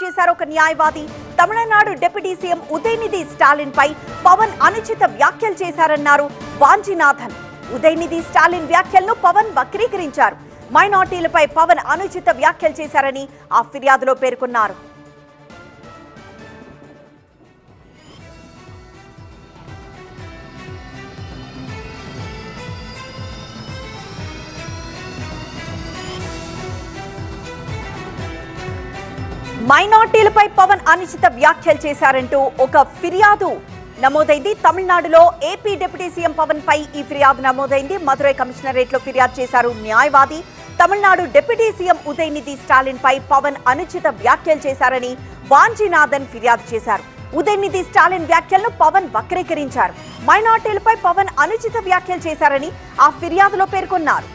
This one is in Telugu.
చేశారు ఒక న్యాయవాది. తమిళనాడు డిప్యూటీ సీఎం ఉదయనిధి స్టాలిన్ పై పవన్ అనుచిత వ్యాఖ్యలు చేశారన్నారు వాంచినాథన్. ఉదయనిధి స్టాలిన్ వ్యాఖ్యలను పవన్ వక్రీకరించారు. మైనార్టీలపై పవన్ అనుచిత వ్యాఖ్యలు చేశారని ఆ ఫిర్యాదులో పేర్కొన్నారు. మైనార్టీలపై పవన్ అనుచిత వ్యాఖ్యలు చేశారంటూ ఒక ఫిర్యాదు నమోదైంది. తమిళనాడులో ఏపీ డిప్యూటీ సీఎం పవన్ పై ఈ ఫిర్యాదు నమోదైంది. మదురై కమిషనరేట్ లో ఫిర్యాదు చేశారు న్యాయవాది. తమిళనాడు డిప్యూటీ సీఎం ఉదయనిధి స్టాలిన్ పై పవన్ అనుచిత వ్యాఖ్యలు చేశారని వాంచినాథన్ ఫిర్యాదు చేశారు. ఉదయనిధి స్టాలిన్ వ్యాఖ్యలను పవన్ వక్రీకరించారు. మైనార్టీలపై పవన్ అనుచిత వ్యాఖ్యలు చేశారని ఆ ఫిర్యాదులో పేర్కొన్నారు.